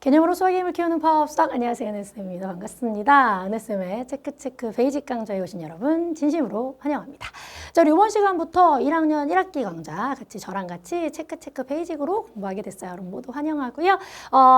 개념으로 수학의 힘을 키우는 파워업수학. 안녕하세요, 은혜쌤입니다. 반갑습니다. 은혜쌤의 체크 베이직 강좌에 오신 여러분 진심으로 환영합니다. 자, 우리 이번 시간부터 1학년 1학기 강좌 저랑 같이 체크 베이직으로 공부하게 됐어요. 여러분 모두 환영하고요.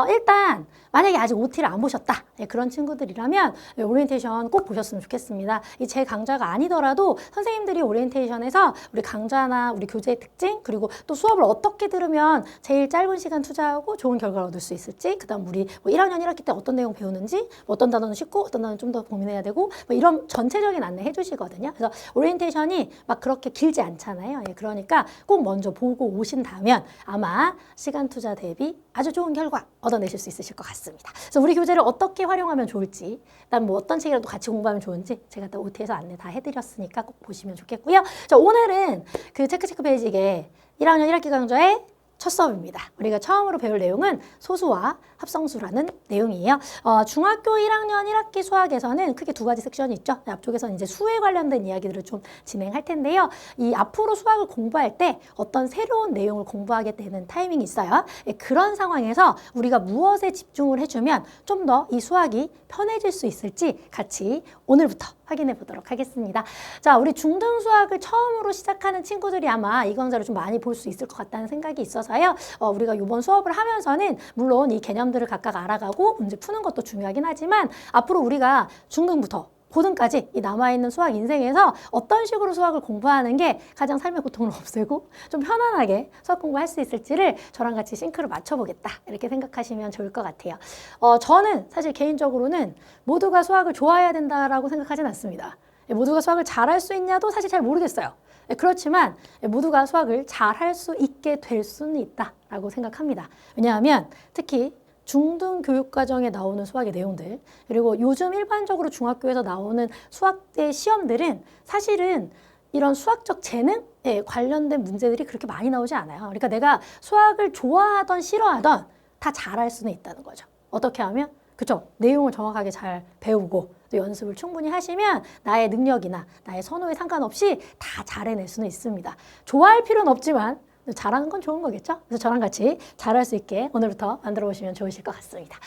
일단 만약에 아직 OT를 안 보셨다, 그런 친구들이라면 오리엔테이션 꼭 보셨으면 좋겠습니다. 이 제 강좌가 아니더라도 선생님들이 오리엔테이션에서 우리 강좌나 우리 교재의 특징, 그리고 또 수업을 어떻게 들으면 제일 짧은 시간 투자하고 좋은 결과를 얻을 수 있을지, 그다음 우리 1학년 1학기 때 어떤 내용 배우는지, 어떤 단어는 쉽고 어떤 단어는 좀 더 고민해야 되고, 이런 전체적인 안내 해주시거든요. 그래서 오리엔테이션이 막 그렇게 길지 않잖아요. 그러니까 꼭 먼저 보고 오신다면 아마 시간 투자 대비 아주 좋은 결과 얻어내실 수 있으실 것 같습니다. 그래서 우리 교재를 어떻게 활용하면 좋을지, 그다음 어떤 책이라도 같이 공부하면 좋은지 제가 또 OT에서 안내 다 해드렸으니까 꼭 보시면 좋겠고요. 자, 오늘은 그 체크 베이직의 1학년 1학기 강좌의 첫 수업입니다. 우리가 처음으로 배울 내용은 소수와 합성수라는 내용이에요. 중학교 1학년 1학기 수학에서는 크게 두 가지 섹션이 있죠. 앞쪽에서는 이제 수에 관련된 이야기들을 좀 진행할 텐데요. 이 앞으로 수학을 공부할 때 어떤 새로운 내용을 공부하게 되는 타이밍이 있어요. 그런 상황에서 우리가 무엇에 집중을 해주면 좀 더 이 수학이 편해질 수 있을지 같이 오늘부터 확인해 보도록 하겠습니다. 자, 우리 중등 수학을 처음으로 시작하는 친구들이 아마 이 강좌를 좀 많이 볼 수 있을 것 같다는 생각이 있어서요. 우리가 이번 수업을 하면서는 물론 이 개념들을 각각 알아가고 문제 푸는 것도 중요하긴 하지만 앞으로 우리가 중등부터 고등까지 이 남아있는 수학 인생에서 어떤 식으로 수학을 공부하는 게 가장 삶의 고통을 없애고 좀 편안하게 수학 공부할 수 있을지를 저랑 같이 싱크를 맞춰보겠다, 이렇게 생각하시면 좋을 것 같아요. 저는 사실 개인적으로는 모두가 수학을 좋아해야 된다라고 생각하진 않습니다. 모두가 수학을 잘할 수 있냐도 사실 잘 모르겠어요. 그렇지만 모두가 수학을 잘할 수 있게 될 수는 있다라고 생각합니다. 왜냐하면 특히 중등 교육과정에 나오는 수학의 내용들, 그리고 요즘 일반적으로 중학교에서 나오는 수학의 시험들은 사실은 이런 수학적 재능에 관련된 문제들이 그렇게 많이 나오지 않아요. 그러니까 내가 수학을 좋아하던 싫어하던 다 잘할 수는 있다는 거죠. 어떻게 하면? 그쵸? 내용을 정확하게 잘 배우고 또 연습을 충분히 하시면 나의 능력이나 나의 선호에 상관없이 다 잘해낼 수는 있습니다. 좋아할 필요는 없지만 잘하는 건 좋은 거겠죠? 그래서 저랑 같이 잘할 수 있게 오늘부터 만들어 보시면 좋으실 것 같습니다.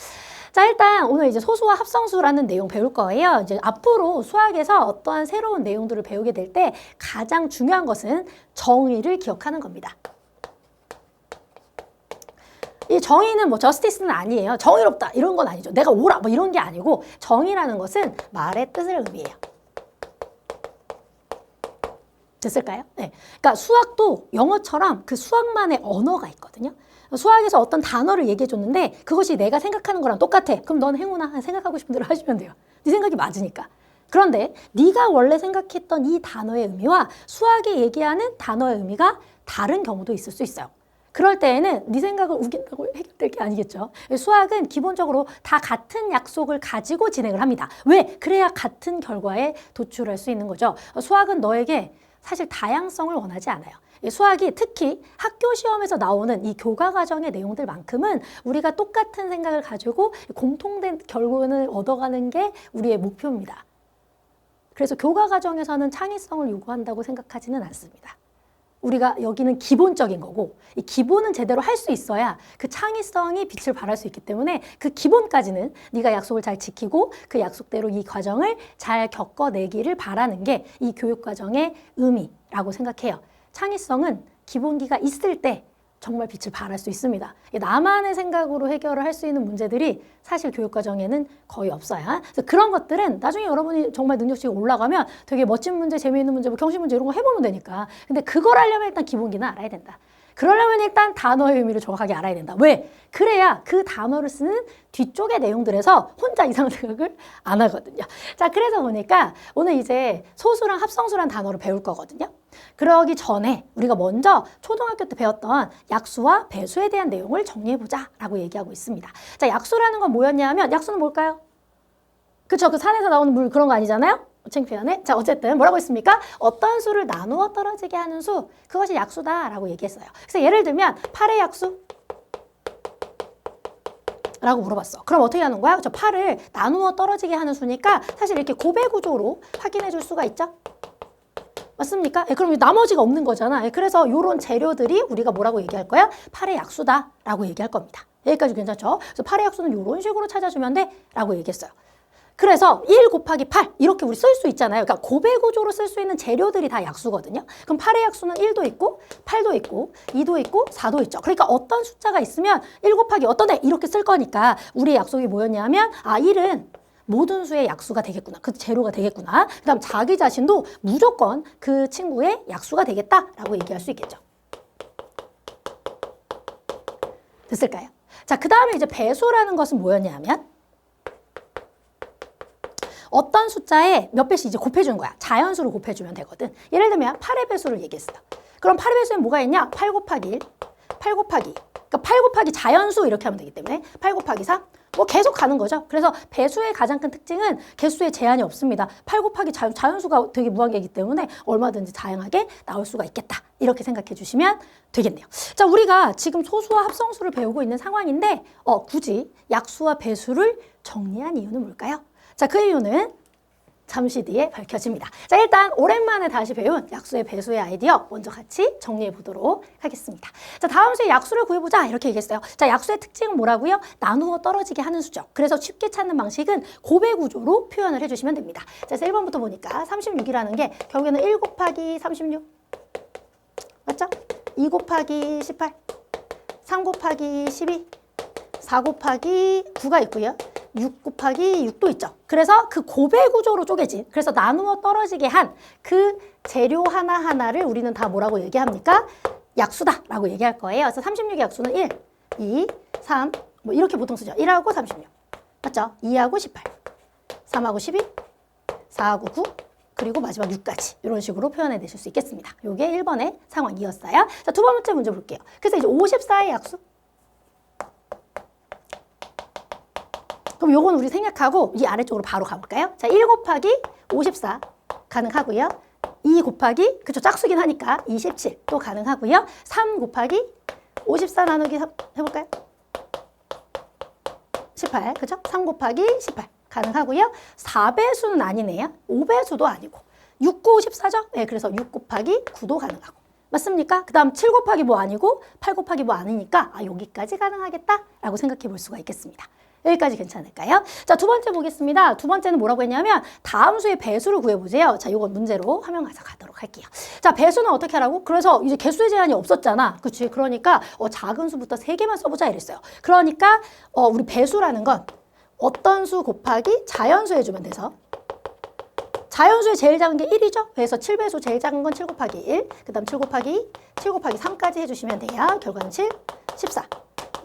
자, 일단 오늘 이제 소수와 합성수라는 내용 배울 거예요. 이제 앞으로 수학에서 어떠한 새로운 내용들을 배우게 될 때 가장 중요한 것은 정의를 기억하는 겁니다. 이 정의는 뭐 저스티스는 아니에요. 정의롭다 이런 건 아니죠. 내가 옳아 뭐 이런 게 아니고, 정의라는 것은 말의 뜻을 의미해요. 됐을까요? 네. 그러니까 수학도 영어처럼 그 수학만의 언어가 있거든요. 수학에서 어떤 단어를 얘기해 줬는데 그것이 내가 생각하는 거랑 똑같아. 그럼 넌 행운아, 생각하고 싶은 대로 하시면 돼요. 네 생각이 맞으니까. 그런데 네가 원래 생각했던 이 단어의 의미와 수학이 얘기하는 단어의 의미가 다른 경우도 있을 수 있어요. 그럴 때에는 네 생각을 우긴다고 해결될 게 아니겠죠. 수학은 기본적으로 다 같은 약속을 가지고 진행을 합니다. 왜? 그래야 같은 결과에 도출할 수 있는 거죠. 수학은 너에게 사실 다양성을 원하지 않아요. 수학이 특히 학교 시험에서 나오는 이 교과 과정의 내용들만큼은 우리가 똑같은 생각을 가지고 공통된 결론을 얻어가는 게 우리의 목표입니다. 그래서 교과 과정에서는 창의성을 요구한다고 생각하지는 않습니다. 우리가 여기는 기본적인 거고, 이 기본은 제대로 할 수 있어야 그 창의성이 빛을 발할 수 있기 때문에 그 기본까지는 네가 약속을 잘 지키고 그 약속대로 이 과정을 잘 겪어내기를 바라는 게 이 교육 과정의 의미라고 생각해요. 창의성은 기본기가 있을 때 정말 빛을 발할 수 있습니다. 나만의 생각으로 해결을 할 수 있는 문제들이 사실 교육과정에는 거의 없어요. 그래서 그런 것들은 나중에 여러분이 정말 능력치가 올라가면 되게 멋진 문제, 재미있는 문제, 뭐 경시 문제 이런 거 해보면 되니까. 근데 그걸 하려면 일단 기본기는 알아야 된다. 그러려면 일단 단어의 의미를 정확하게 알아야 된다. 왜? 그래야 그 단어를 쓰는 뒤쪽의 내용들에서 혼자 이상한 생각을 안 하거든요. 자, 그래서 보니까 오늘 이제 소수랑 합성수란 단어를 배울 거거든요. 그러기 전에 우리가 먼저 초등학교 때 배웠던 약수와 배수에 대한 내용을 정리해보자 라고 얘기하고 있습니다. 자, 약수라는 건 뭐였냐 하면, 약수는 뭘까요? 그쵸? 그 산에서 나오는 물 그런 거 아니잖아요? 창피하네. 자, 어쨌든 뭐라고 했습니까? 어떤 수를 나누어 떨어지게 하는 수, 그것이 약수다라고 얘기했어요. 그래서 예를 들면 8의 약수 라고 물어봤어. 그럼 어떻게 하는 거야? 저 8을 나누어 떨어지게 하는 수니까 사실 이렇게 고배 구조로 확인해 줄 수가 있죠? 맞습니까? 예, 그럼 나머지가 없는 거잖아. 예, 그래서 이런 재료들이 우리가 뭐라고 얘기할 거야? 8의 약수다라고 얘기할 겁니다. 여기까지 괜찮죠? 그래서 8의 약수는 이런 식으로 찾아주면 돼 라고 얘기했어요. 그래서 1 곱하기 8 이렇게 우리 쓸 수 있잖아요. 그러니까 고배 구조로 쓸 수 있는 재료들이 다 약수거든요. 그럼 8의 약수는 1도 있고 8도 있고 2도 있고 4도 있죠. 그러니까 어떤 숫자가 있으면 1 곱하기 어떤 애 이렇게 쓸 거니까 우리의 약속이 뭐였냐면 1은 모든 수의 약수가 되겠구나. 그 재료가 되겠구나. 그 다음 자기 자신도 무조건 그 친구의 약수가 되겠다라고 얘기할 수 있겠죠. 됐을까요? 자, 그 다음에 이제 배수라는 것은 뭐였냐면 어떤 숫자에 몇 배씩 이제 곱해주는 거야. 자연수로 곱해주면 되거든. 예를 들면 8의 배수를 얘기했어요. 그럼 8의 배수에 뭐가 있냐? 8 곱하기 1, 8 곱하기 그러니까 8 곱하기 자연수 이렇게 하면 되기 때문에 8 곱하기 3, 뭐 계속 가는 거죠. 그래서 배수의 가장 큰 특징은 개수에 제한이 없습니다. 8 곱하기 자연수가 되게 무한계이기 때문에 얼마든지 다양하게 나올 수가 있겠다. 이렇게 생각해 주시면 되겠네요. 자, 우리가 지금 소수와 합성수를 배우고 있는 상황인데 굳이 약수와 배수를 정리한 이유는 뭘까요? 자, 그 이유는 잠시 뒤에 밝혀집니다. 자, 일단 오랜만에 다시 배운 약수의 배수의 아이디어 먼저 같이 정리해 보도록 하겠습니다. 자, 다음 수의 약수를 구해보자 이렇게 얘기했어요. 자, 약수의 특징은 뭐라고요? 나누어 떨어지게 하는 수죠. 그래서 쉽게 찾는 방식은 고배 구조로 표현을 해주시면 됩니다. 자, 1번부터 보니까 36이라는 게 결국에는 1 곱하기 36 맞죠? 2 곱하기 18 3 곱하기 12 4 곱하기 9가 있고요. 6 곱하기 6도 있죠. 그래서 그 고배 구조로 쪼개진, 그래서 나누어 떨어지게 한 그 재료 하나하나를 우리는 다 뭐라고 얘기합니까? 약수다라고 얘기할 거예요. 그래서 36의 약수는 1, 2, 3, 뭐 이렇게 보통 쓰죠. 1하고 36. 맞죠? 2하고 18, 3하고 12, 4하고 9, 그리고 마지막 6까지 이런 식으로 표현해 내실 수 있겠습니다. 이게 1번의 상황이었어요. 자, 두 번째 문제 볼게요. 그래서 이제 54의 약수. 그럼 요건 우리 생략하고 이 아래쪽으로 바로 가볼까요? 자, 1 곱하기 54 가능하고요. 2 곱하기, 그쵸, 짝수긴 하니까 27 또 가능하고요. 3 곱하기 54 나누기 3 해볼까요? 18, 그쵸? 3 곱하기 18 가능하고요. 4배수는 아니네요. 5배수도 아니고 6, 9, 14죠? 네, 그래서 6 곱하기 9도 가능하고. 맞습니까? 그 다음 7 곱하기 뭐 아니고 8 곱하기 뭐 아니니까 여기까지 가능하겠다라고 생각해 볼 수가 있겠습니다. 여기까지 괜찮을까요? 자, 두 번째 보겠습니다. 두 번째는 뭐라고 했냐면 다음 수의 배수를 구해보세요. 자, 이건 문제로 화면 가서 가도록 할게요. 자, 배수는 어떻게 하라고? 그래서 이제 개수의 제한이 없었잖아. 그치? 그러니까 작은 수부터 3개만 써보자 이랬어요. 그러니까 우리 배수라는 건 어떤 수 곱하기 자연수 해주면 돼서 자연수의 제일 작은 게 1이죠? 그래서 7배수 제일 작은 건 7 곱하기 1, 그 다음 7 곱하기 3까지 해주시면 돼요. 결과는 7, 14.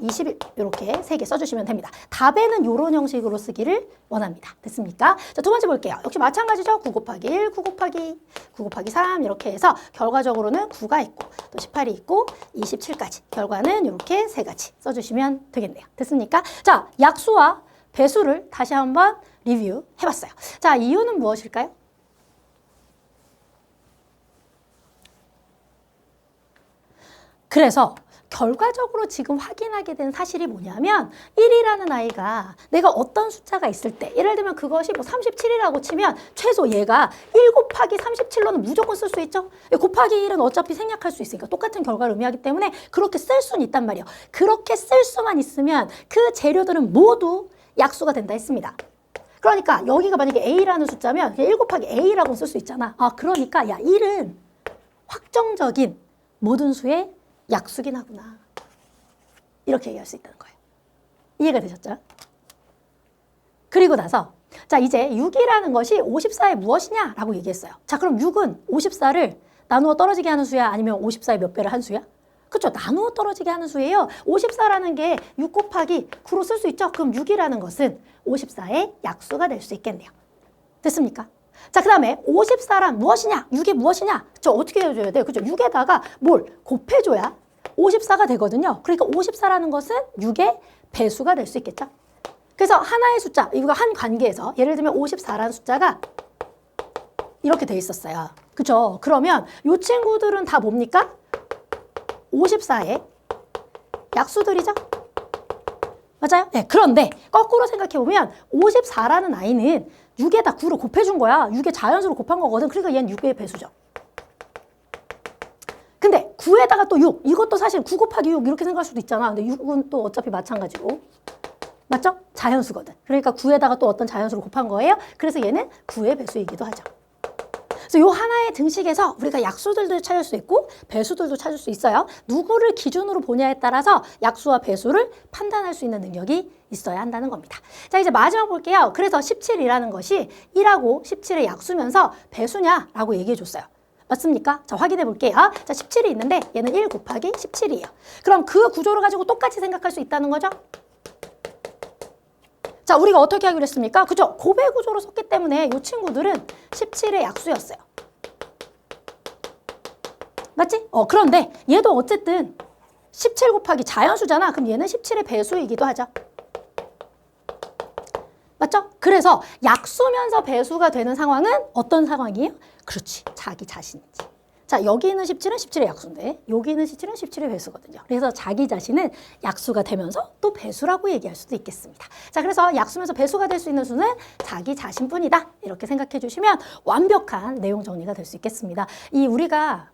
21 이렇게 3개 써주시면 됩니다. 답에는 이런 형식으로 쓰기를 원합니다. 됐습니까? 자, 두 번째 볼게요. 역시 마찬가지죠. 9 곱하기 1, 9 곱하기 3 이렇게 해서 결과적으로는 9가 있고 또 18이 있고 27까지 결과는 이렇게 3가지 써주시면 되겠네요. 됐습니까? 자, 약수와 배수를 다시 한번 리뷰해봤어요. 자, 이유는 무엇일까요? 그래서 결과적으로 지금 확인하게 된 사실이 뭐냐면 1이라는 아이가 내가 어떤 숫자가 있을 때 예를 들면 그것이 뭐 37이라고 치면 최소 얘가 1 곱하기 37로는 무조건 쓸 수 있죠. 곱하기 1은 어차피 생략할 수 있으니까 똑같은 결과를 의미하기 때문에 그렇게 쓸 수는 있단 말이에요. 그렇게 쓸 수만 있으면 그 재료들은 모두 약수가 된다 했습니다. 그러니까 여기가 만약에 A라는 숫자면 1 곱하기 A라고 쓸 수 있잖아. 그러니까 야 1은 확정적인 모든 수의 약수긴 하구나. 이렇게 얘기할 수 있다는 거예요. 이해가 되셨죠? 그리고 나서 자 이제 6이라는 것이 54의 무엇이냐라고 얘기했어요. 자 그럼 6은 54를 나누어 떨어지게 하는 수야? 아니면 54의 몇 배를 한 수야? 그렇죠. 나누어 떨어지게 하는 수예요. 54라는 게 6 곱하기 9로 쓸 수 있죠. 그럼 6이라는 것은 54의 약수가 될 수 있겠네요. 됐습니까? 자, 그 다음에 54란 무엇이냐? 6이 무엇이냐? 저 어떻게 해줘야 돼요? 그죠? 6에다가 뭘 곱해줘야 54가 되거든요. 그러니까 54라는 것은 6의 배수가 될 수 있겠죠? 그래서 하나의 숫자, 이거 한 관계에서 예를 들면 54라는 숫자가 이렇게 돼 있었어요. 그죠? 그러면 이 친구들은 다 뭡니까? 54의 약수들이죠? 맞아요? 네, 그런데 거꾸로 생각해보면 54라는 아이는 6에다 9로 곱해준 거야. 6에 자연수로 곱한 거거든. 그러니까 얘는 6의 배수죠. 9에다가 또 6. 이것도 사실 9 곱하기 6 이렇게 생각할 수도 있잖아. 근데 6은 또 어차피 마찬가지고. 맞죠? 자연수거든. 그러니까 9에다가 또 어떤 자연수를 곱한 거예요. 그래서 얘는 9의 배수이기도 하죠. 그래서 요 하나의 등식에서 우리가 약수들도 찾을 수 있고 배수들도 찾을 수 있어요. 누구를 기준으로 보냐에 따라서 약수와 배수를 판단할 수 있는 능력이 있어야 한다는 겁니다. 자, 이제 마지막 볼게요. 그래서 17이라는 것이 1하고 17의 약수면서 배수냐라고 얘기해 줬어요. 맞습니까? 자, 확인해 볼게요. 자, 17이 있는데 얘는 1 곱하기 17이에요. 그럼 그 구조를 가지고 똑같이 생각할 수 있다는 거죠? 자, 우리가 어떻게 하기로 했습니까? 그죠? 고배 구조로 썼기 때문에 이 친구들은 17의 약수였어요. 맞지? 그런데 얘도 어쨌든 17 곱하기 자연수잖아. 그럼 얘는 17의 배수이기도 하죠. 맞죠? 그래서 약수면서 배수가 되는 상황은 어떤 상황이에요? 그렇지. 자기 자신이지. 자, 여기 있는 17은 17의 약수인데 여기 있는 17은 17의 배수거든요. 그래서 자기 자신은 약수가 되면서 또 배수라고 얘기할 수도 있겠습니다. 자, 그래서 약수면서 배수가 될 수 있는 수는 자기 자신뿐이다. 이렇게 생각해 주시면 완벽한 내용 정리가 될 수 있겠습니다. 이 우리가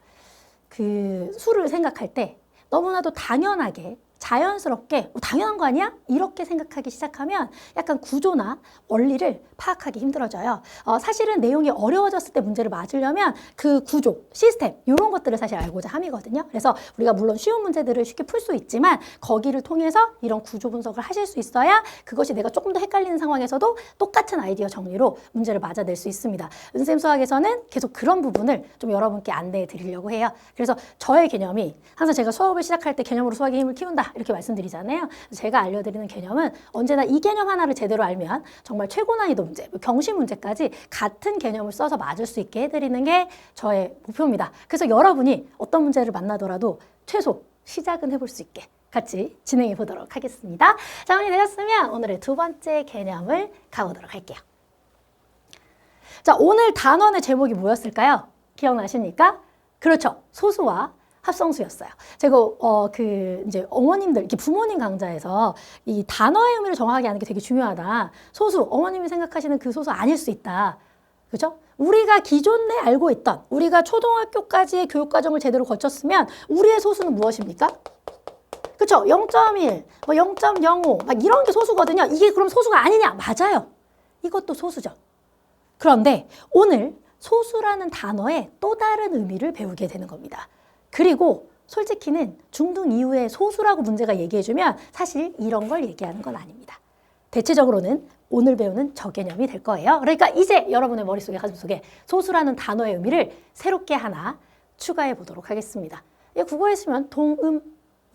그 수를 생각할 때 너무나도 당연하게 자연스럽게 당연한 거 아니야? 이렇게 생각하기 시작하면 약간 구조나 원리를 파악하기 힘들어져요. 사실은 내용이 어려워졌을 때 문제를 맞으려면 그 구조, 시스템 이런 것들을 사실 알고자 함이거든요. 그래서 우리가 물론 쉬운 문제들을 쉽게 풀 수 있지만 거기를 통해서 이런 구조 분석을 하실 수 있어야 그것이 내가 조금 더 헷갈리는 상황에서도 똑같은 아이디어 정리로 문제를 맞아낼 수 있습니다. 은쌤 수학에서는 계속 그런 부분을 좀 여러분께 안내해 드리려고 해요. 그래서 저의 개념이 항상 제가 수업을 시작할 때 개념으로 수학의 힘을 키운다 이렇게 말씀드리잖아요. 제가 알려드리는 개념은 언제나 이 개념 하나를 제대로 알면 정말 최고 난이도 문제, 경시 문제까지 같은 개념을 써서 맞을 수 있게 해드리는 게 저의 목표입니다. 그래서 여러분이 어떤 문제를 만나더라도 최소 시작은 해볼 수 있게 같이 진행해 보도록 하겠습니다. 자, 오늘 되셨으면 오늘의 두 번째 개념을 가보도록 할게요. 자, 오늘 단원의 제목이 뭐였을까요? 기억나십니까? 그렇죠. 소수와 합성수였어요. 제가 이제 어머님들, 이렇게 부모님 강좌에서 이 단어의 의미를 정확하게 아는 게 되게 중요하다. 소수, 어머님이 생각하시는 그 소수 아닐 수 있다. 그죠? 우리가 기존에 알고 있던, 우리가 초등학교까지의 교육과정을 제대로 거쳤으면 우리의 소수는 무엇입니까? 그쵸? 0.1, 뭐 0.05, 막 이런 게 소수거든요. 이게 그럼 소수가 아니냐? 맞아요. 이것도 소수죠. 그런데 오늘 소수라는 단어의 또 다른 의미를 배우게 되는 겁니다. 그리고 솔직히는 중등 이후에 소수라고 문제가 얘기해주면 사실 이런 걸 얘기하는 건 아닙니다. 대체적으로는 오늘 배우는 저 개념이 될 거예요. 그러니까 이제 여러분의 머릿속에 가슴속에 소수라는 단어의 의미를 새롭게 하나 추가해 보도록 하겠습니다. 국어에 쓰면 동음,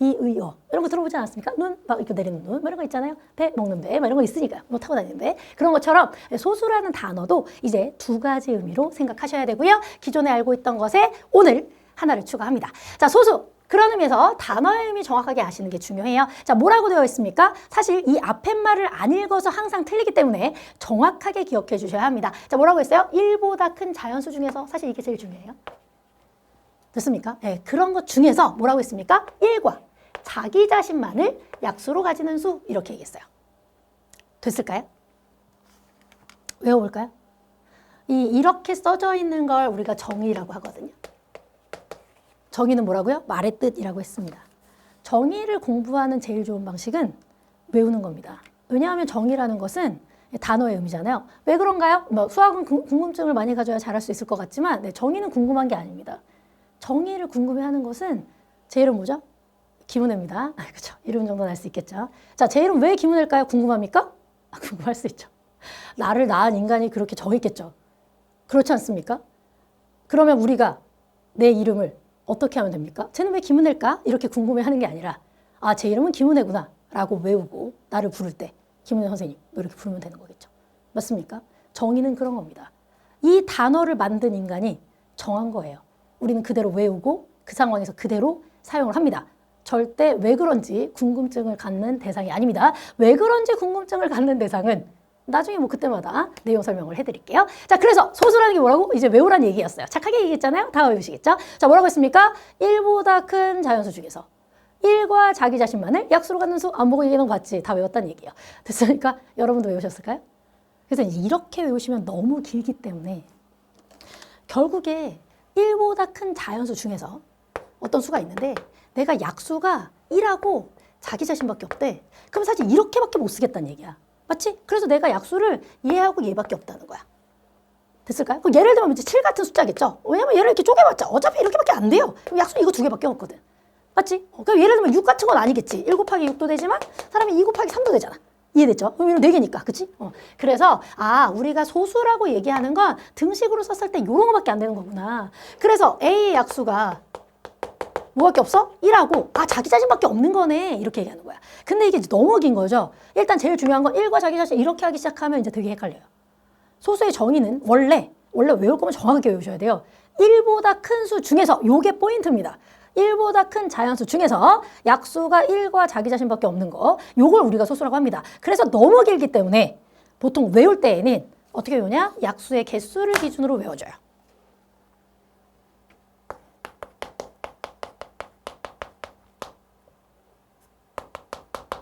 이의어 이런 거 들어보지 않았습니까? 눈, 막 이렇게 내리는 눈, 뭐 이런 거 있잖아요. 배, 먹는 배, 뭐 이런 거 있으니까 뭐 타고 다니는 배 그런 것처럼 소수라는 단어도 이제 두 가지 의미로 생각하셔야 되고요. 기존에 알고 있던 것에 오늘 하나를 추가합니다. 자, 소수. 그런 의미에서 단어의 의미 정확하게 아시는 게 중요해요. 자, 뭐라고 되어 있습니까? 사실 이 앞에 말을 안 읽어서 항상 틀리기 때문에 정확하게 기억해 주셔야 합니다. 자, 뭐라고 했어요? 1보다 큰 자연수 중에서 사실 이게 제일 중요해요. 됐습니까? 네, 그런 것 중에서 뭐라고 했습니까? 1과 자기 자신만을 약수로 가지는 수 이렇게 얘기했어요. 됐을까요? 외워볼까요? 이렇게 써져 있는 걸 우리가 정의라고 하거든요. 정의는 뭐라고요? 말의 뜻이라고 했습니다. 정의를 공부하는 제일 좋은 방식은 외우는 겁니다. 왜냐하면 정의라는 것은 단어의 의미잖아요. 왜 그런가요? 뭐 수학은 궁금증을 많이 가져야 잘할 수 있을 것 같지만 네, 정의는 궁금한 게 아닙니다. 정의를 궁금해하는 것은 제 이름 뭐죠? 김은혜입니다. 그렇죠. 이름 정도는 알 수 있겠죠. 자, 제 이름 왜 김은혜일까요? 궁금합니까? 궁금할 수 있죠. 나를 낳은 인간이 그렇게 저 있겠죠. 그렇지 않습니까? 그러면 우리가 내 이름을 어떻게 하면 됩니까? 쟤는 왜 김은혜일까? 이렇게 궁금해하는 게 아니라 아, 제 이름은 김은혜구나 라고 외우고 나를 부를 때 김은혜 선생님 뭐 이렇게 부르면 되는 거겠죠. 맞습니까? 정의는 그런 겁니다. 이 단어를 만든 인간이 정한 거예요. 우리는 그대로 외우고 그 상황에서 그대로 사용을 합니다. 절대 왜 그런지 궁금증을 갖는 대상이 아닙니다. 왜 그런지 궁금증을 갖는 대상은 나중에 뭐 그때마다 내용 설명을 해드릴게요. 자, 그래서 소수라는 게 뭐라고? 이제 외우라는 얘기였어요. 착하게 얘기했잖아요. 다 외우시겠죠? 자, 뭐라고 했습니까? 1보다 큰 자연수 중에서 1과 자기 자신만을 약수로 갖는 수 안 보고 얘기하는 거 봤지? 다 외웠다는 얘기예요. 됐으니까 여러분도 외우셨을까요? 그래서 이렇게 외우시면 너무 길기 때문에 결국에 1보다 큰 자연수 중에서 어떤 수가 있는데 내가 약수가 1하고 자기 자신밖에 없대. 그럼 사실 이렇게밖에 못 쓰겠다는 얘기야. 맞지? 그래서 내가 약수를 얘하고 얘밖에 없다는 거야. 됐을까요? 그럼 예를 들면 이제 7 같은 숫자겠죠? 왜냐면 얘를 이렇게 쪼개봤자 어차피 이렇게밖에 안 돼요. 그럼 약수 이거 2개밖에 없거든. 맞지? 그럼 예를 들면 6 같은 건 아니겠지. 1 곱하기 6도 되지만 사람이 2 곱하기 3도 되잖아. 이해됐죠? 그럼 이런 4개니까. 그치? 그래서 우리가 소수라고 얘기하는 건 등식으로 썼을 때 이런 거밖에 안 되는 거구나. 그래서 A의 약수가 뭐밖에 없어? 1하고 자기 자신밖에 없는 거네. 이렇게 얘기하는 거야. 근데 이게 너무 긴 거죠. 일단 제일 중요한 건 1과 자기 자신 이렇게 하기 시작하면 이제 되게 헷갈려요. 소수의 정의는 원래 외울 거면 정확하게 외우셔야 돼요. 1보다 큰 수 중에서 요게 포인트입니다. 1보다 큰 자연수 중에서 약수가 1과 자기 자신밖에 없는 거 요걸 우리가 소수라고 합니다. 그래서 너무 길기 때문에 보통 외울 때에는 어떻게 외우냐? 약수의 개수를 기준으로 외워줘요.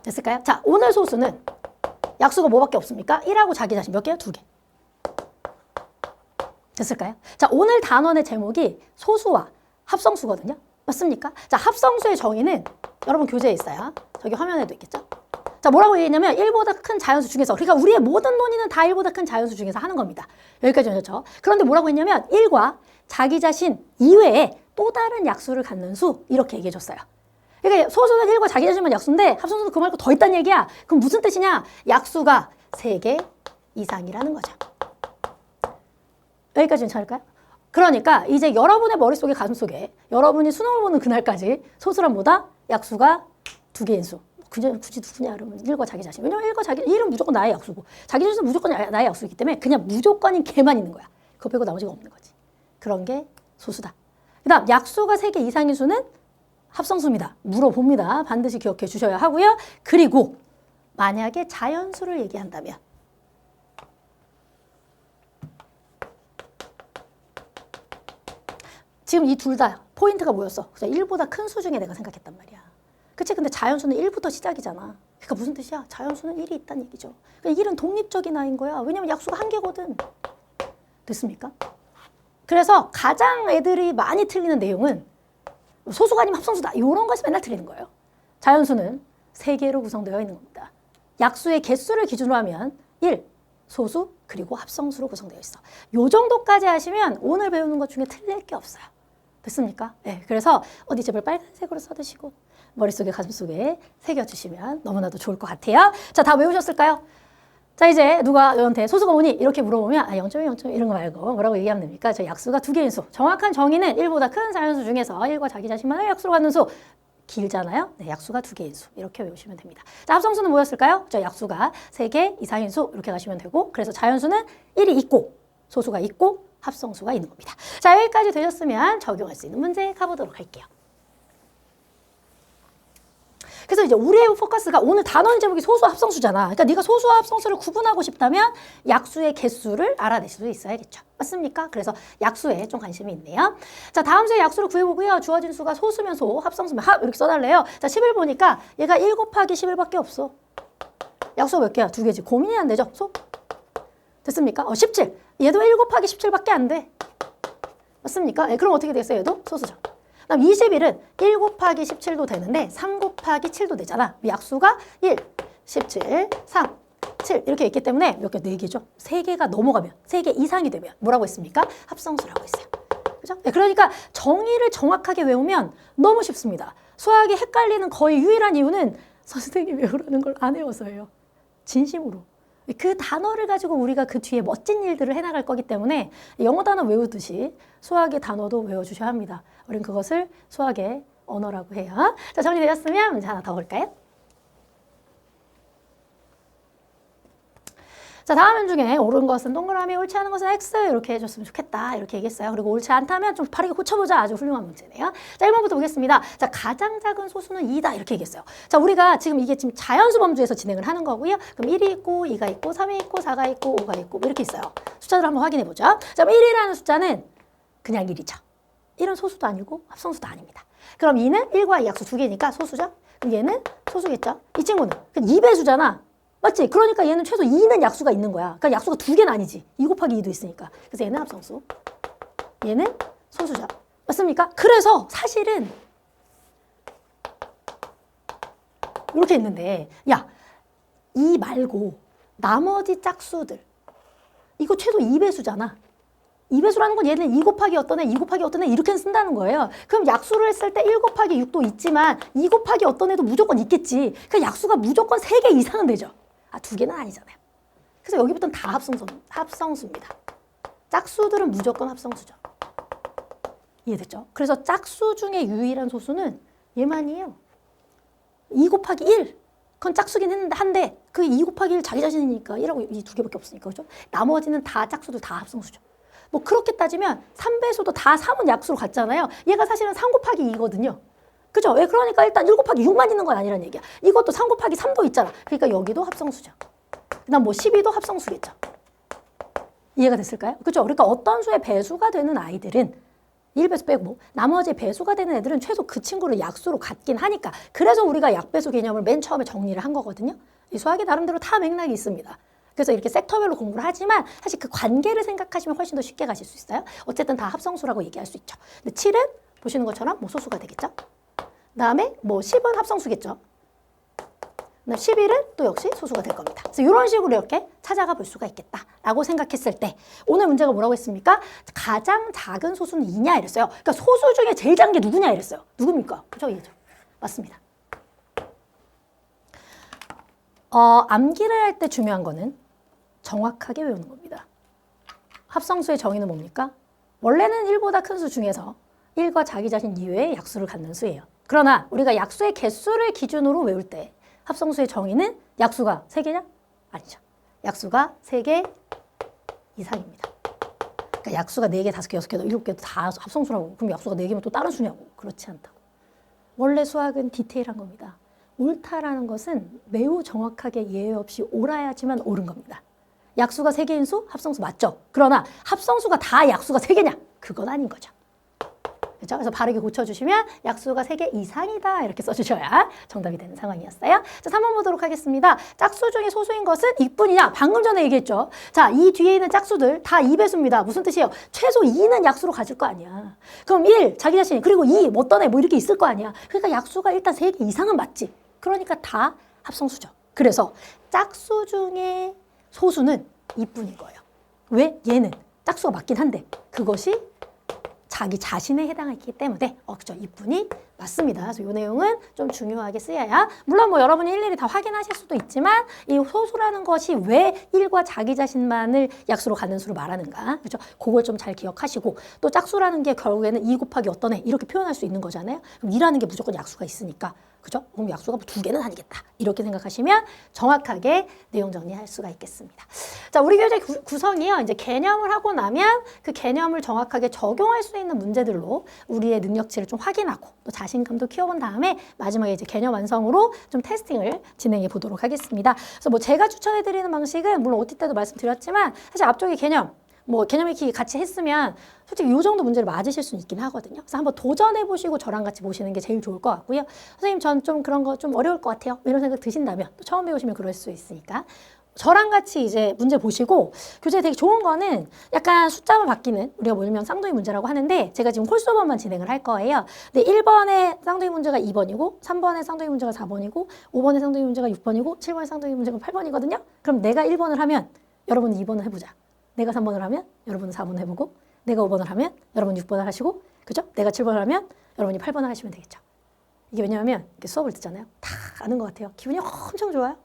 됐을까요? 자, 오늘 소수는 약수가 뭐밖에 없습니까? 1하고 자기 자신 몇 개요? 2개. 됐을까요? 자, 오늘 단원의 제목이 소수와 합성수거든요. 맞습니까? 자, 합성수의 정의는 여러분 교재에 있어요. 저기 화면에도 있겠죠? 자, 뭐라고 얘기했냐면 1보다 큰 자연수 중에서, 그러니까 우리의 모든 논의는 다 1보다 큰 자연수 중에서 하는 겁니다. 여기까지 오셨죠? 그런데 뭐라고 했냐면 1과 자기 자신 이외에 또 다른 약수를 갖는 수, 이렇게 얘기해 줬어요. 그러니까 소수는 1과 자기 자신만 약수인데 합성수는 그 말고 더 있다는 얘기야. 그럼 무슨 뜻이냐? 약수가 3개 이상이라는 거죠. 여기까지 괜찮을까요? 그러니까 이제 여러분의 머릿속에 가슴속에 여러분이 수능을 보는 그날까지 소수란 뭐다? 약수가 2개인 수. 굳이 누구냐 그러면 1과 자기 자신. 왜냐면 1은 무조건 나의 약수고 자기 자신은 무조건 나의 약수이기 때문에 그냥 무조건인 개만 있는 거야. 그거 빼고 나머지가 없는 거지. 그런 게 소수다. 그 다음 약수가 3개 이상인 수는 합성수입니다. 물어봅니다. 반드시 기억해 주셔야 하고요. 그리고 만약에 자연수를 얘기한다면 지금 이 둘 다 포인트가 뭐였어? 1보다 큰 수 중에 내가 생각했단 말이야. 그치? 근데 자연수는 1부터 시작이잖아. 그러니까 무슨 뜻이야? 자연수는 1이 있다는 얘기죠. 그러니까 1은 독립적인 아인 거야. 왜냐면 약수가 1개거든. 됐습니까? 그래서 가장 애들이 많이 틀리는 내용은 소수가 아니면 합성수다. 이런 거에서 맨날 틀리는 거예요. 자연수는 3개로 구성되어 있는 겁니다. 약수의 개수를 기준으로 하면 1, 소수, 그리고 합성수로 구성되어 있어. 요 정도까지 하시면 오늘 배우는 것 중에 틀릴 게 없어요. 됐습니까? 네, 그래서 어디 제발 빨간색으로 써두시고 머릿속에 가슴속에 새겨주시면 너무나도 좋을 것 같아요. 자, 다 외우셨을까요? 자, 이제 누가 너한테 소수가 뭐니? 이렇게 물어보면 0.1, 0.1 이런 거 말고 뭐라고 얘기하면 됩니까? 저 약수가 2개인 수. 정확한 정의는 1보다 큰 자연수 중에서 1과 자기 자신만을 약수로 갖는 수. 길잖아요? 네, 약수가 2개인 수. 이렇게 외우시면 됩니다. 자, 합성수는 뭐였을까요? 저 약수가 3개 이상인 수. 이렇게 가시면 되고, 그래서 자연수는 1이 있고 소수가 있고 합성수가 있는 겁니다. 자, 여기까지 되셨으면 적용할 수 있는 문제 가보도록 할게요. 그래서 이제 우리의 포커스가 오늘 단원 제목이 소수 합성수잖아. 그러니까 네가 소수와 합성수를 구분하고 싶다면 약수의 개수를 알아낼 수도 있어야겠죠. 맞습니까? 그래서 약수에 좀 관심이 있네요. 자, 다음 수의 약수를 구해보고요. 주어진 수가 소수면 소, 합성수면 합 이렇게 써달래요. 자, 11 보니까 얘가 1 곱하기 11밖에 없어. 약수가 몇 개야? 2개지. 고민이 안 되죠? 소? 됐습니까? 17. 얘도 1 곱하기 17밖에 안 돼. 맞습니까? 네, 그럼 어떻게 되겠어요? 얘도 소수죠. 그럼 21은 1 곱하기 17도 되는데 3 곱하기 7도 되잖아. 약수가 1, 17, 3, 7 이렇게 있기 때문에 몇 개? 4개죠. 3개가 넘어가면 3개 이상이 되면 뭐라고 했습니까? 합성수라고 했어요. 그죠? 네, 그러니까 정의를 정확하게 외우면 너무 쉽습니다. 수학이 헷갈리는 거의 유일한 이유는 선생님이 외우라는 걸 안 외워서예요. 진심으로. 그 단어를 가지고 우리가 그 뒤에 멋진 일들을 해나갈 거기 때문에 영어 단어 외우듯이 수학의 단어도 외워주셔야 합니다. 우린 그것을 수학의 언어라고 해요. 자, 정리되셨으면 문제 하나 더 볼까요? 자, 다음 면 중에 옳은 것은 동그라미, 옳지 않은 것은 X 이렇게 해줬으면 좋겠다. 이렇게 얘기했어요. 그리고 옳지 않다면 좀 바르게 고쳐보자. 아주 훌륭한 문제네요. 자, 1번부터 보겠습니다. 자, 가장 작은 소수는 2다. 이렇게 얘기했어요. 자, 우리가 이게 지금 자연수 범주에서 진행을 하는 거고요. 그럼 1이 있고, 2가 있고, 3이 있고, 4가 있고, 5가 있고 뭐 이렇게 있어요. 숫자들 한번 확인해 보죠. 자, 1이라는 숫자는 그냥 1이죠. 1은 소수도 아니고 합성수도 아닙니다. 그럼 2는 1과 2 약수 2개니까 소수죠. 그럼 얘는 소수겠죠. 이 친구는 2배수잖아. 맞지? 그러니까 얘는 최소 2는 약수가 있는 거야. 그러니까 약수가 2개는 아니지. 2 곱하기 2도 있으니까. 그래서 얘는 합성수. 얘는 소수죠. 맞습니까? 그래서 사실은 이렇게 있는데 야, 이 말고 나머지 짝수들 이거 최소 2배수잖아. 2배수라는 건 얘는 2 곱하기 어떤 애, 2 곱하기 어떤 애 이렇게 쓴다는 거예요. 그럼 약수를 했을 때 1 곱하기 6도 있지만 2 곱하기 어떤 애도 무조건 있겠지. 그 약수가 무조건 3개 이상은 되죠. 아, 2개는 아니잖아요. 그래서 여기부터는 다 합성수입니다. 짝수들은 무조건 합성수죠. 이해됐죠? 그래서 짝수 중에 유일한 소수는 얘만이에요. 2 곱하기 1. 그건 짝수긴 했는데 한데 그 2 곱하기 1 자기 자신이니까 1하고 이 2개밖에 없으니까. 그죠? 나머지는 다 짝수들 다 합성수죠. 뭐 그렇게 따지면 3배수도 다 3은 약수로 갔잖아요. 얘가 사실은 3 곱하기 2거든요. 그죠? 왜 그러니까 일단 1 곱하기 6만 있는 건 아니란 얘기야. 이것도 3 곱하기 3도 있잖아. 그러니까 여기도 합성수죠. 그다음 뭐 12도 합성수겠죠. 이해가 됐을까요? 그죠? 그러니까 어떤 수의 배수가 되는 아이들은 1배수 빼고 뭐 나머지 배수가 되는 애들은 최소 그 친구를 약수로 갖긴 하니까 그래서 우리가 약배수 개념을 맨 처음에 정리를 한 거거든요. 이 수학이 나름대로 다 맥락이 있습니다. 그래서 이렇게 섹터별로 공부를 하지만 사실 그 관계를 생각하시면 훨씬 더 쉽게 가실 수 있어요. 어쨌든 다 합성수라고 얘기할 수 있죠. 근데 7은 보시는 것처럼 뭐 소수가 되겠죠. 그다음에 뭐 10은 합성수겠죠. 11은 또 역시 소수가 될 겁니다. 그래서 이런 식으로 이렇게 찾아가 볼 수가 있겠다라고 생각했을 때 오늘 문제가 뭐라고 했습니까? 가장 작은 소수는 2냐 이랬어요. 그러니까 소수 중에 제일 작은 게 누구냐 이랬어요. 누굽니까? 그죠? 얘죠. 맞습니다. 암기를 할 때 중요한 거는 정확하게 외우는 겁니다. 합성수의 정의는 뭡니까? 원래는 1보다 큰 수 중에서 1과 자기 자신 이외의 약수를 갖는 수예요. 그러나 우리가 약수의 개수를 기준으로 외울 때 합성수의 정의는 약수가 3개냐? 아니죠. 약수가 3개 이상입니다. 그러니까 약수가 4개, 5개, 6개, 7개도 다 합성수라고. 그럼 약수가 4개면 또 다른 수냐고. 그렇지 않다고. 원래 수학은 디테일한 겁니다. 옳다라는 것은 매우 정확하게 예외 없이 옳아야지만 옳은 겁니다. 약수가 3개인 수, 합성수 맞죠? 그러나 합성수가 다 약수가 3개냐? 그건 아닌 거죠. 그렇죠? 그래서 바르게 고쳐주시면 약수가 3개 이상이다 이렇게 써주셔야 정답이 되는 상황이었어요. 자, 3번 보도록 하겠습니다. 짝수 중에 소수인 것은 이뿐이냐? 방금 전에 얘기했죠. 자, 이 뒤에 있는 짝수들 다 2배수입니다. 무슨 뜻이에요? 최소 2는 약수로 가질 거 아니야. 그럼 1, 자기 자신, 그리고 2, 뭐 어떤 애, 뭐 이렇게 있을 거 아니야. 그러니까 약수가 일단 3개 이상은 맞지. 그러니까 다 합성수죠. 그래서 짝수 중에 소수는 이뿐인 거예요. 왜? 얘는 짝수가 맞긴 한데 그것이 자기 자신에 해당하기 때문에 그죠? 이뿐이 맞습니다. 그래서 이 내용은 좀 중요하게 쓰여야 물론 뭐 여러분이 일일이 다 확인하실 수도 있지만 이 소수라는 것이 왜 1과 자기 자신만을 약수로 갖는 수를 말하는가 그죠? 그걸 좀 잘 기억하시고 또 짝수라는 게 결국에는 2 곱하기 어떤 애 이렇게 표현할 수 있는 거잖아요. 그럼 2라는 게 무조건 약수가 있으니까 그죠? 그럼 약수가 2개는 아니겠다. 이렇게 생각하시면 정확하게 내용 정리할 수가 있겠습니다. 자, 우리 교재 구성이요. 이제 개념을 하고 나면 그 개념을 정확하게 적용할 수 있는 문제들로 우리의 능력치를 좀 확인하고 또 자신감도 키워본 다음에 마지막에 이제 개념 완성으로 좀 테스팅을 진행해 보도록 하겠습니다. 그래서 뭐 제가 추천해 드리는 방식은 물론 OT 때도 말씀드렸지만 사실 앞쪽에 개념 뭐 개념 익히기 같이 했으면 솔직히 이 정도 문제를 맞으실 수는 있긴 하거든요. 그래서 한번 도전해보시고 저랑 같이 보시는 게 제일 좋을 것 같고요. 선생님 전 좀 그런 거 좀 어려울 것 같아요. 이런 생각 드신다면 또 처음 배우시면 그럴 수 있으니까 저랑 같이 이제 문제 보시고 교재 되게 좋은 거는 약간 숫자만 바뀌는 우리가 뭐 일명 쌍둥이 문제라고 하는데 제가 지금 홀수번만 진행을 할 거예요. 근데 1번의 쌍둥이 문제가 2번이고 3번의 쌍둥이 문제가 4번이고 5번의 쌍둥이 문제가 6번이고 7번의 쌍둥이 문제가 8번이거든요. 그럼 내가 1번을 하면 여러분은 2번을 해보자. 내가 3번을 하면 여러분은 4번을 해보고 내가 5번을 하면 여러분은 6번을 하시고 그죠? 내가 7번을 하면 여러분이 8번을 하시면 되겠죠. 이게 왜냐하면 이렇게 수업을 듣잖아요. 다 아는 것 같아요. 기분이 엄청 좋아요.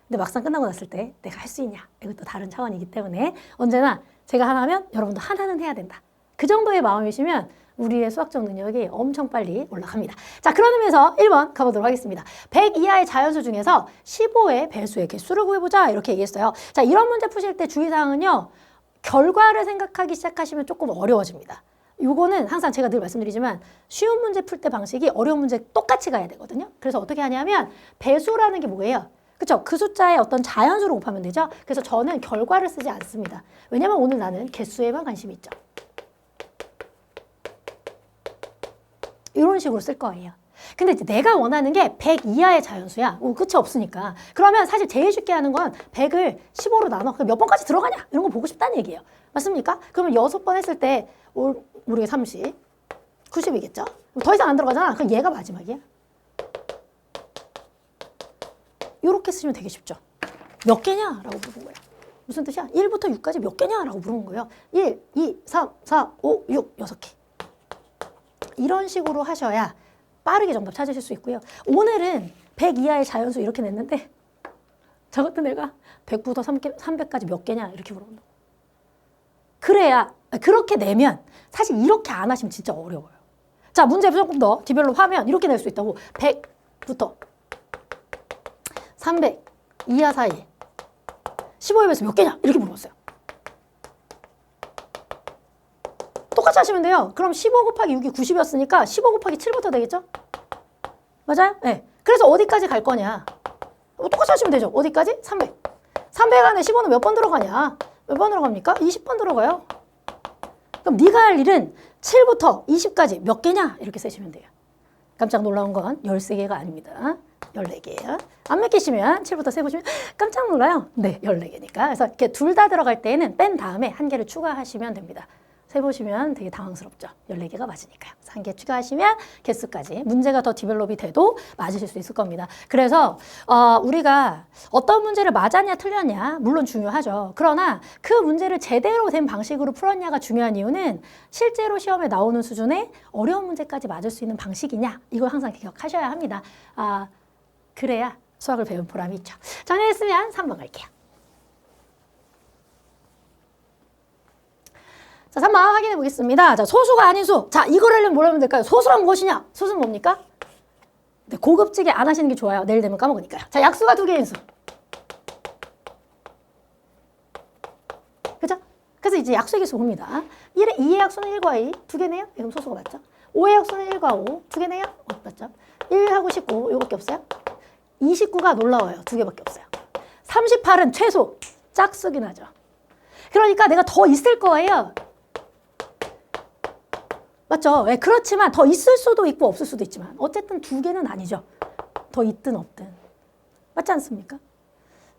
근데 막상 끝나고 났을 때 내가 할 수 있냐? 이것도 다른 차원이기 때문에 언제나 제가 하나 하면 여러분도 하나는 해야 된다. 그 정도의 마음이시면 우리의 수학적 능력이 엄청 빨리 올라갑니다. 자, 그런 의미에서 1번 가보도록 하겠습니다. 100 이하의 자연수 중에서 15의 배수의 개수를 구해보자 이렇게 얘기했어요. 자, 이런 문제 푸실 때 주의사항은요. 결과를 생각하기 시작하시면 조금 어려워집니다. 요거는 항상 제가 늘 말씀드리지만 쉬운 문제 풀 때 방식이 어려운 문제 똑같이 가야 되거든요. 그래서 어떻게 하냐면 배수라는 게 뭐예요? 그쵸? 그 숫자에 어떤 자연수로 곱하면 되죠? 그래서 저는 결과를 쓰지 않습니다. 왜냐면 오늘 나는 개수에만 관심이 있죠. 이런 식으로 쓸 거예요. 근데 이제 내가 원하는 게 100 이하의 자연수야. 끝이 없으니까. 그러면 사실 제일 쉽게 하는 건 100을 15로 나눠. 몇 번까지 들어가냐? 이런 거 보고 싶다는 얘기예요. 맞습니까? 그러면 6번 했을 때 우리가 30, 90이겠죠? 더 이상 안 들어가잖아. 그럼 얘가 마지막이야. 이렇게 쓰시면 되게 쉽죠. 몇 개냐? 라고 물은 거예요. 무슨 뜻이야? 1부터 6까지 몇 개냐? 라고 물은 거예요. 1, 2, 3, 4, 5, 6, 6개. 이런 식으로 하셔야 빠르게 정답 찾으실 수 있고요. 오늘은 100 이하의 자연수 이렇게 냈는데 저것도 내가 100부터 300까지 몇 개냐? 이렇게 물어본다. 그래야, 그렇게 내면 사실 이렇게 안 하시면 진짜 어려워요. 자, 문제 조금 더 디벨롭 하면 이렇게 낼 수 있다고. 100부터 300 이하 사이에 15에 비해서 몇 개냐? 이렇게 물어봤어요. 똑같이 하시면 돼요. 그럼 15 곱하기 6이 90이었으니까 15 곱하기 7부터 되겠죠? 맞아요? 네. 그래서 어디까지 갈 거냐? 똑같이 하시면 되죠. 어디까지? 300. 300 안에 15는 몇 번 들어가냐? 몇 번 들어갑니까? 20번 들어가요. 그럼 네가 할 일은 7부터 20까지 몇 개냐? 이렇게 쓰시면 돼요. 깜짝 놀라운 건 13개가 아닙니다. 14개예요. 안 믿기시면 7부터 세보시면 깜짝 놀라요. 네, 14개니까. 그래서 이렇게 둘 다 들어갈 때에는 뺀 다음에 한 개를 추가하시면 됩니다. 세보시면 되게 당황스럽죠. 14개가 맞으니까요. 1개 추가하시면 개수까지 문제가 더 디벨롭이 돼도 맞으실 수 있을 겁니다. 그래서 우리가 어떤 문제를 맞았냐 틀렸냐 물론 중요하죠. 그러나 그 문제를 제대로 된 방식으로 풀었냐가 중요한 이유는 실제로 시험에 나오는 수준의 어려운 문제까지 맞을 수 있는 방식이냐 이걸 항상 기억하셔야 합니다. 그래야 수학을 배운 보람이 있죠. 정리했으면 3번 갈게요. 자, 3번 확인해 보겠습니다. 자, 소수가 아닌 수. 자, 이걸 하려면 뭘 하면 될까요? 소수란 무엇이냐? 소수는 뭡니까? 네, 고급지게 안 하시는 게 좋아요. 내일 되면 까먹으니까요. 자, 약수가 2개인 수. 그죠? 그래서 이제 약수의 개수 봅니다. 2의 약수는 1과 2, 2개네요? 그럼 소수가 맞죠? 5의 약수는 1과 5, 2개네요? 맞죠? 1하고 19, 이거밖에 없어요? 29가 놀라워요. 2개밖에 없어요. 38은 최소, 짝수긴 하죠. 그러니까 내가 더 있을 거예요. 맞죠? 네, 그렇지만 더 있을 수도 있고 없을 수도 있지만 어쨌든 2개는 아니죠. 더 있든 없든. 맞지 않습니까?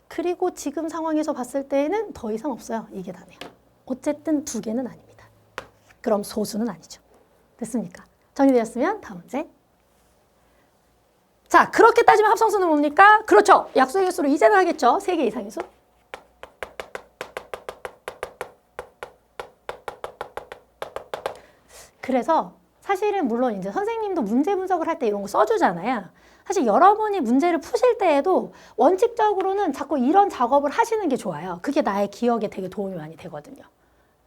그리고 지금 상황에서 봤을 때는 더 이상 없어요. 이게 다네요. 어쨌든 2개는 아닙니다. 그럼 소수는 아니죠. 됐습니까? 정리되었으면 다음 문제. 자, 그렇게 따지면 합성수는 뭡니까? 그렇죠. 약수의 개수로 이제는 하겠죠. 3개 이상의 수. 그래서 사실은 물론 이제 선생님도 문제 분석을 할 때 이런 거 써주잖아요. 사실 여러분이 문제를 푸실 때에도 원칙적으로는 자꾸 이런 작업을 하시는 게 좋아요. 그게 나의 기억에 되게 도움이 많이 되거든요.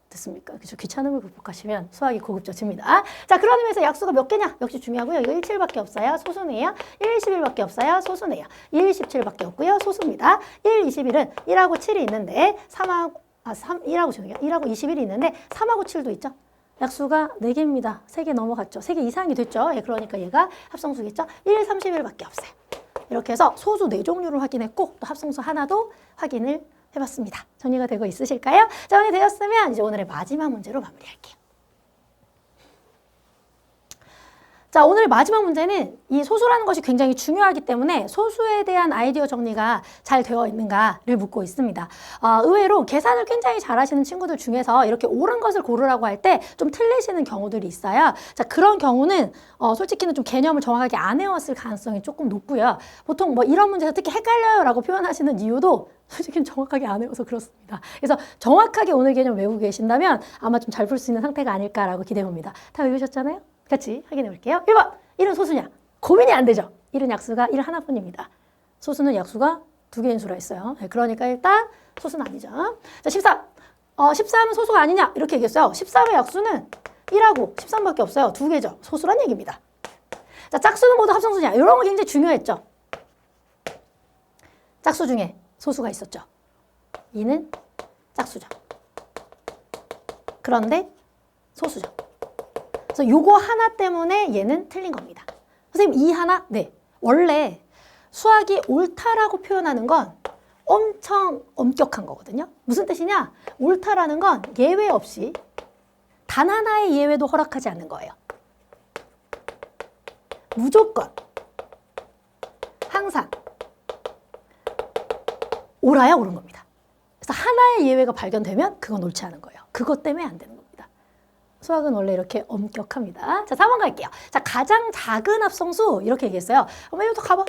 됐습니까? 그죠? 귀찮음을 극복하시면 수학이 고급져집니다. 자, 그런 의미에서 약수가 몇 개냐? 역시 중요하고요. 이거 1, 7밖에 없어요. 소수네요. 1, 21밖에 없어요. 소수네요. 1, 17밖에 없고요. 소수입니다. 1, 21은 1하고 7이 있는데 1하고 21이 있는데 3하고 7도 있죠. 약수가 4개입니다. 3개 넘어갔죠. 3개 이상이 됐죠. 예, 그러니까 얘가 합성수겠죠. 1, 31밖에 없어요. 이렇게 해서 소수 4종류를 확인했고 또 합성수 하나도 확인을 해봤습니다. 정리가 되고 있으실까요? 정리되었으면 이제 오늘의 마지막 문제로 마무리할게요. 자, 오늘 마지막 문제는 이 소수라는 것이 굉장히 중요하기 때문에 소수에 대한 아이디어 정리가 잘 되어 있는가를 묻고 있습니다. 의외로 계산을 굉장히 잘하시는 친구들 중에서 이렇게 옳은 것을 고르라고 할 때 좀 틀리시는 경우들이 있어요. 자, 그런 경우는 솔직히는 좀 개념을 정확하게 안 외웠을 가능성이 조금 높고요. 보통 뭐 이런 문제에서 특히 헷갈려요 라고 표현하시는 이유도 솔직히 정확하게 안 외워서 그렇습니다. 그래서 정확하게 오늘 개념 외우고 계신다면 아마 좀 잘 풀 수 있는 상태가 아닐까라고 기대해봅니다. 다 외우셨잖아요? 같이 확인해 볼게요. 1번, 1은 소수냐? 고민이 안 되죠. 1은 약수가 1 하나뿐입니다. 소수는 약수가 2개인 수라 했어요. 네, 그러니까 일단 소수는 아니죠. 자, 13. 13은 소수가 아니냐? 이렇게 얘기했어요. 13의 약수는 1하고 13밖에 없어요. 2개죠. 소수란 얘기입니다. 자, 짝수는 모두 합성수냐? 이런 거 굉장히 중요했죠. 짝수 중에 소수가 있었죠. 2는 짝수죠. 그런데 소수죠. 그래서 요거 하나 때문에 얘는 틀린 겁니다. 선생님, 이 하나? 네. 원래 수학이 옳다라고 표현하는 건 엄청 엄격한 거거든요. 무슨 뜻이냐? 옳다라는 건 예외 없이 단 하나의 예외도 허락하지 않는 거예요. 무조건 항상 옳아야 옳은 겁니다. 그래서 하나의 예외가 발견되면 그건 옳지 않은 거예요. 그것 때문에 안 되는 겁니다. 수학은 원래 이렇게 엄격합니다. 자, 4번 갈게요. 자, 가장 작은 합성수 이렇게 얘기했어요. 그럼 이것도 가봐.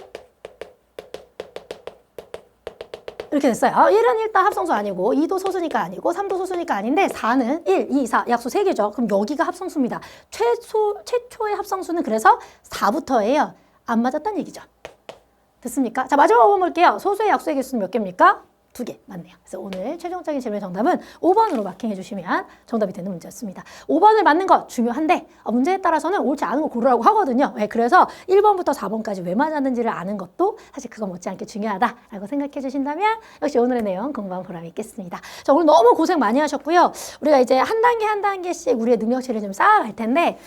이렇게 됐어요. 1은 일단 합성수 아니고 2도 소수니까 아니고 3도 소수니까 아닌데 4는 1, 2, 4 약수 3개죠. 그럼 여기가 합성수입니다. 최초의 합성수는 그래서 4부터예요. 안 맞았다는 얘기죠. 됐습니까? 자, 마지막 5번 볼게요. 소수의 약수의 개수는 몇 개입니까? 2개 맞네요. 그래서 오늘 최종적인 질문의 정답은 5번으로 마킹해 주시면 정답이 되는 문제였습니다. 5번을 맞는 것 중요한데 문제에 따라서는 옳지 않은 거 고르라고 하거든요. 네, 그래서 1번부터 4번까지 왜 맞았는지를 아는 것도 사실 그거 못지않게 중요하다라고 생각해 주신다면 역시 오늘의 내용 공부한 보람이 있겠습니다. 자, 오늘 너무 고생 많이 하셨고요. 우리가 이제 한 단계 한 단계씩 우리의 능력치를 좀 쌓아갈 텐데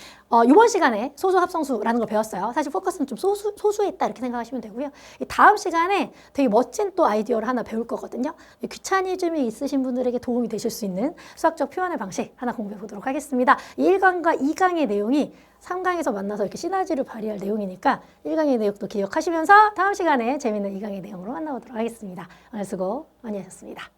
이번 시간에 소수 합성수라는 걸 배웠어요. 사실 포커스는 좀 소수에 있다 이렇게 생각하시면 되고요. 이 다음 시간에 되게 멋진 또 아이디어를 하나 배울 거거든요. 귀차니즘이 있으신 분들에게 도움이 되실 수 있는 수학적 표현의 방식 하나 공부해 보도록 하겠습니다. 1강과 2강의 내용이 3강에서 만나서 이렇게 시너지를 발휘할 내용이니까 1강의 내용도 기억하시면서 다음 시간에 재밌는 2강의 내용으로 만나보도록 하겠습니다. 오늘 수고 많이 하셨습니다.